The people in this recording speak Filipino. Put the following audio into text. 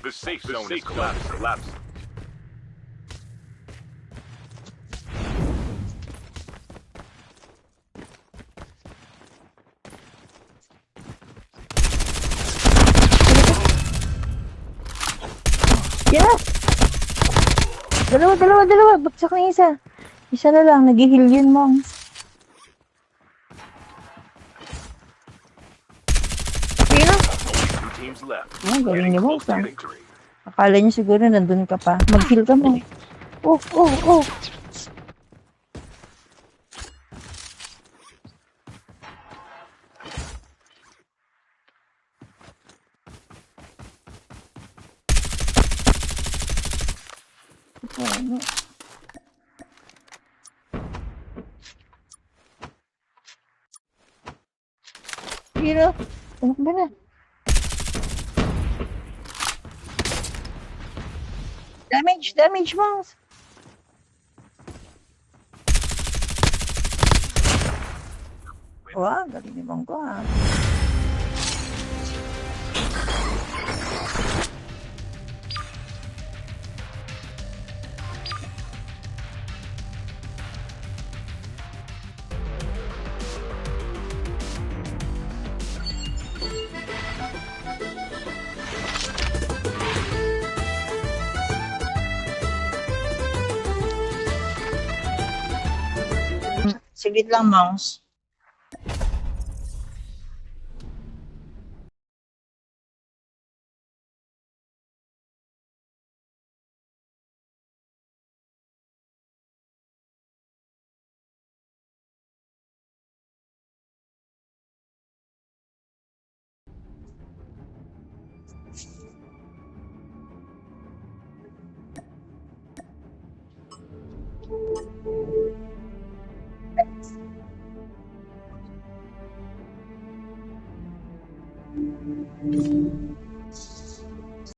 The safe zone is collapsing. Yes! Dalawa. Bagsak na isa. Isa na lang. Nag-heal yun, mom. Sino? Two teams left. Galing niyo, Getting mom. close to victory. Akala niyo siguro nandun ka pa. Mag-heal ka mo. Oh. Sino? Tumakbo na. Damage, mouse. Wah, galing ni Bangko ha. Sigit lang, mouse.